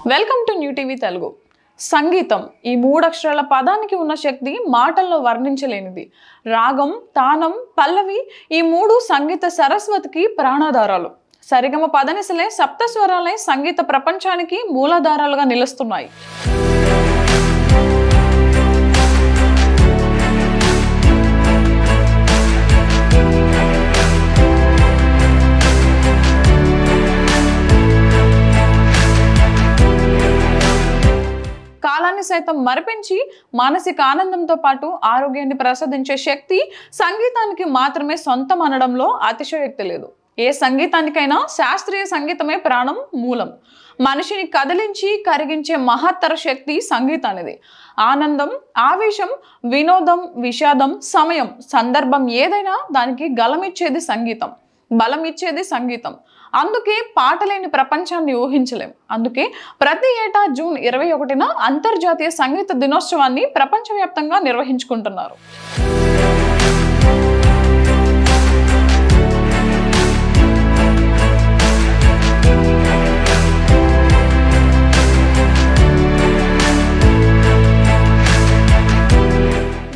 Welcome to new TV Telugu. సంగీతం ఈ మూడు అక్షరాల పదానికి ఉన్న శక్తి మాటల్లో వర్ణించలేనిది. రాగం, తానం, పల్లవి ఈ మూడు సంగీత సరస్వతికి ప్రాణాధారాలు. సరిగమ పదనిసలే సప్తస్వరాలే సంగీత ప్రపంచానికి మూలాధారాలుగా నిలుస్తున్నాయి. కాలాన్ని సైతం మరిపించి మానసిక ఆనందంతో పాటు ఆరోగ్యాన్ని ప్రసాదించే శక్తి సంగీతానికి మాత్రమే సొంతం అనడంలో అతిశయోక్తి లేదు. ఏ సంగీతానికైనా శాస్త్రీయ సంగీతమే ప్రాణం, మూలం. మనిషిని కదిలించి కరిగించే మహత్తర శక్తి సంగీతానిది. ఆనందం, ఆవేశం, వినోదం, విషాదం, సమయం, సందర్భం ఏదైనా దానికి గలమిచ్చేది సంగీతం, బలం ఇచ్చేది సంగీతం. అందుకే పాట లేని ప్రపంచాన్ని ఊహించలేం. అందుకే ప్రతి ఏటా జూన్ 21న అంతర్జాతీయ సంగీత దినోత్సవాన్ని ప్రపంచవ్యాప్తంగా నిర్వహించుకుంటున్నారు.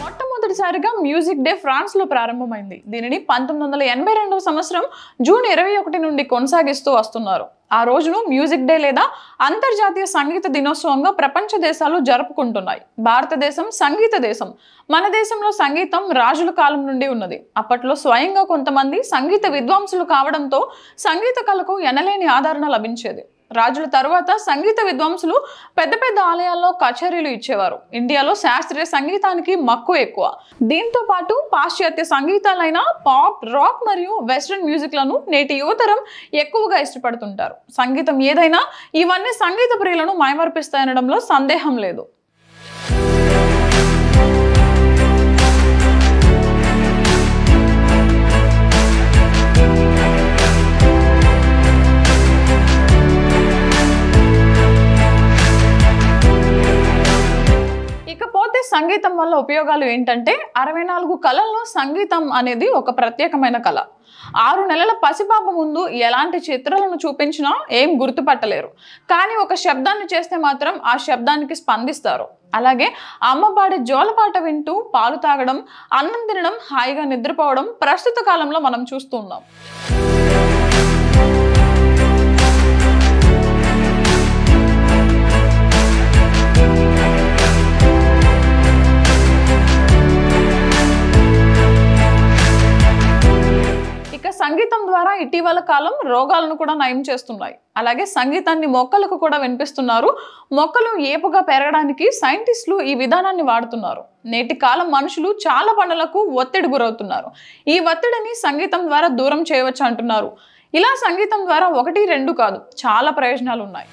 మొట్టమొదటిసారిగా మ్యూజిక్ డే ఫ్రాన్స్ లో ప్రారంభమైంది. దీనిని 1982వ సంవత్సరం జూన్ 21 నుండి కొనసాగిస్తూ వస్తున్నారు. ఆ రోజును మ్యూజిక్ డే లేదా అంతర్జాతీయ సంగీత దినోత్సవంగా ప్రపంచ దేశాలు జరుపుకుంటున్నాయి. భారతదేశం సంగీత దేశం. మన దేశంలో సంగీతం రాజుల కాలం నుండి ఉన్నది. అప్పట్లో స్వయంగా కొంతమంది సంగీత విద్వాంసులు కావడంతో సంగీత కళకు ఎనలేని ఆదరణ లభించేది. రాజుల తరువాత సంగీత విద్వాంసులు పెద్ద పెద్ద ఆలయాల్లో కచేరీలు ఇచ్చేవారు. ఇండియాలో శాస్త్రీయ సంగీతానికి మక్కువ ఎక్కువ. దీంతో పాటు పాశ్చాత్య సంగీతాలైన పాప్, రాక్ మరియు వెస్ట్రన్ మ్యూజిక్లను నేటి యువతరం ఎక్కువగా ఇష్టపడుతుంటారు. సంగీతం ఏదైనా ఇవన్నీ సంగీత ప్రియులను మైమర్పిస్తాయనడంలో సందేహం లేదు. ఇకపోతే సంగీతం వల్ల ఉపయోగాలు ఏంటంటే 64 కళల్లో సంగీతం అనేది ఒక ప్రత్యేకమైన కళ. 6 నెలల పసిపాప ముందు ఎలాంటి చిత్రాలను చూపించినా ఏం గుర్తుపట్టలేరు. కానీ ఒక శబ్దాన్ని చేస్తే మాత్రం ఆ శబ్దానికి స్పందిస్తారు. అలాగే అమ్మ పాడే జోలపాట వింటూ పాలు తాగడం, అన్నం తినడం, హాయిగా నిద్రపోవడం ప్రస్తుత కాలంలో మనం చూస్తున్నాం. సంగీతం ద్వారా ఇటీవల కాలం రోగాలను కూడా నయం చేస్తున్నాయి. అలాగే సంగీతాన్ని మొక్కలకు కూడా వినిపిస్తున్నారు. మొక్కలు ఏపుగా పెరగడానికి సైంటిస్టులు ఈ విధానాన్ని వాడుతున్నారు. నేటి కాలం మనుషులు చాలా పనులకు ఒత్తిడి గురవుతున్నారు. ఈ ఒత్తిడిని సంగీతం ద్వారా దూరం చేయవచ్చు అంటున్నారు. ఇలా సంగీతం ద్వారా 1, 2 కాదు, చాలా ప్రయోజనాలు ఉన్నాయి.